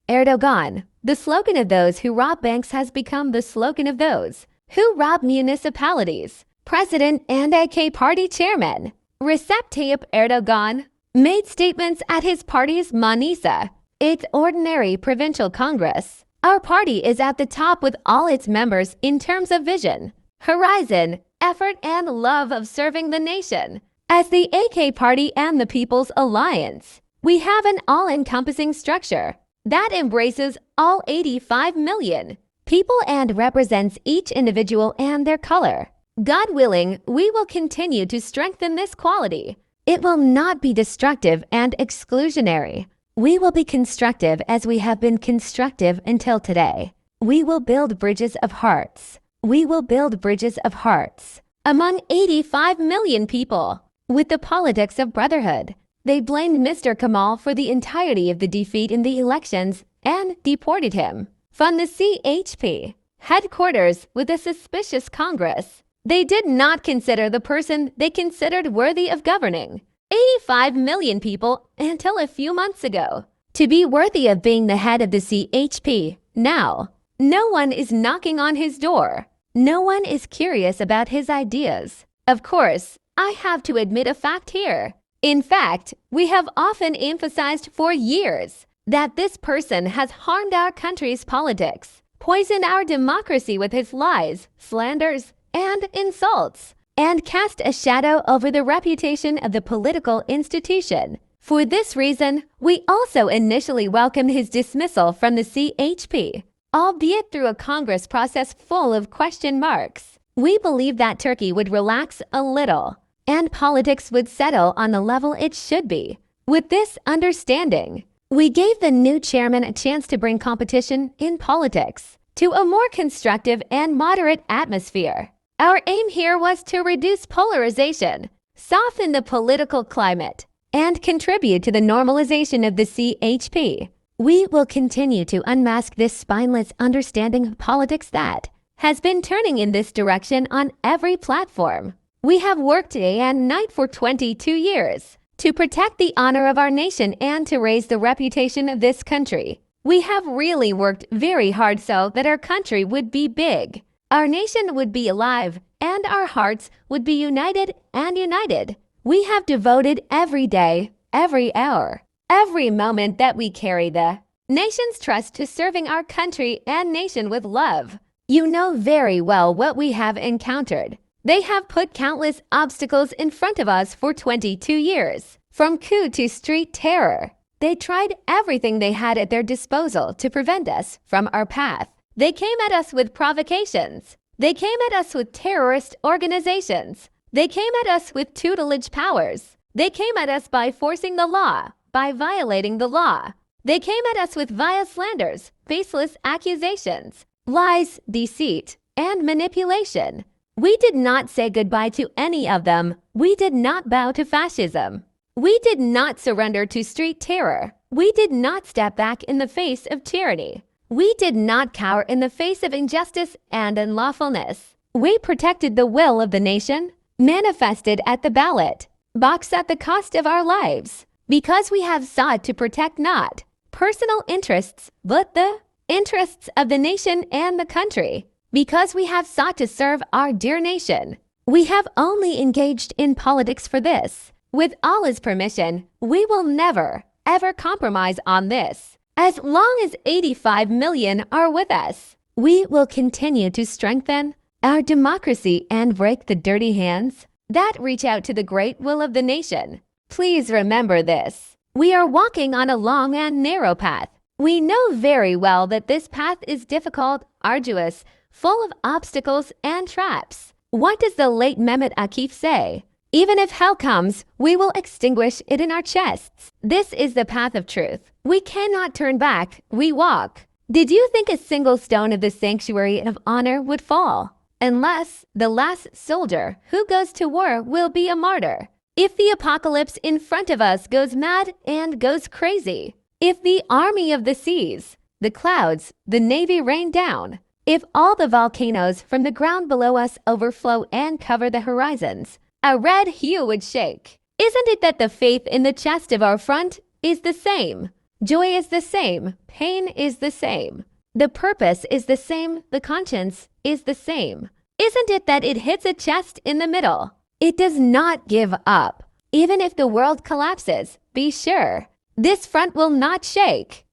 Erdoğan. The slogan of those who rob banks has become the slogan of those who rob municipalities. President and AK party chairman Recep Tayyip Erdoğan made statements at his party's Manisa, its Ordinary Provincial Congress. Our party is at the top with all its members in terms of vision, horizon, effort, and love of serving the nation. As the AK Party and the People's Alliance, we have an all-encompassing structure that embraces all 85 million people and represents each individual and their color. God willing, we will continue to strengthen this quality. It will not be destructive and exclusionary. We will be constructive as we have been constructive until today. We will build bridges of hearts. We will build bridges of hearts among 85 million people. With the politics of brotherhood, they blamed Mr. Kemal for the entirety of the defeat in the elections and deported him from the CHP Headquarters with a suspicious Congress. They did not consider the person they considered worthy of governing 85 million people until a few months ago to be worthy of being the head of the CHP. Now, no one is knocking on his door. No one is curious about his ideas. Of course, I have to admit a fact here. In fact, we have often emphasized for years that this person has harmed our country's politics, poisoned our democracy with his lies, slanders, and insults, and cast a shadow over the reputation of the political institution. For this reason, we also initially welcomed his dismissal from the CHP, albeit through a Congress process full of question marks. We believed that Turkey would relax a little, and politics would settle on the level it should be. With this understanding, we gave the new chairman a chance to bring competition in politics to a more constructive and moderate atmosphere. Our aim here was to reduce polarization, soften the political climate, and contribute to the normalization of the CHP. We will continue to unmask this spineless understanding of politics that has been turning in this direction on every platform. We have worked day and night for 22 years to protect the honor of our nation and to raise the reputation of this country. We have really worked very hard so that our country would be big, our nation would be alive, and our hearts would be united and united. We have devoted every day, every hour, every moment that we carry the nation's trust to serving our country and nation with love. You know very well what we have encountered. They have put countless obstacles in front of us for 22 years, from coup to street terror. They tried everything they had at their disposal to prevent us from our path. They came at us with provocations. They came at us with terrorist organizations. They came at us with tutelage powers. They came at us by forcing the law, by violating the law. They came at us with vile slanders, baseless accusations, lies, deceit, and manipulation. We did not say goodbye to any of them. We did not bow to fascism. We did not surrender to street terror. We did not step back in the face of tyranny. We did not cower in the face of injustice and unlawfulness. We protected the will of the nation, manifested at the ballot box at the cost of our lives, because we have sought to protect not personal interests, but the interests of the nation and the country. Because we have sought to serve our dear nation, we have only engaged in politics for this. With all his permission, we will never, ever compromise on this. As long as 85 million are with us, we will continue to strengthen our democracy and break the dirty hands that reach out to the great will of the nation. Please remember this. We are walking on a long and narrow path. We know very well that this path is difficult, arduous, full of obstacles and traps. What does the late Mehmet Akif say? Even if hell comes, we will extinguish it in our chests. This is the path of truth. We cannot turn back. We walk. Did you think a single stone of the sanctuary of honor would fall? Unless the last soldier who goes to war will be a martyr. If the apocalypse in front of us goes mad and goes crazy. If the army of the seas, the clouds, the navy rain down. If all the volcanoes from the ground below us overflow and cover the horizons, a red hue would shake. Isn't it that the faith in the chest of our front is the same? Joy is the same. Pain is the same. The purpose is the same. The conscience is the same. Isn't it that it hits a chest in the middle? It does not give up. Even if the world collapses, be sure, this front will not shake.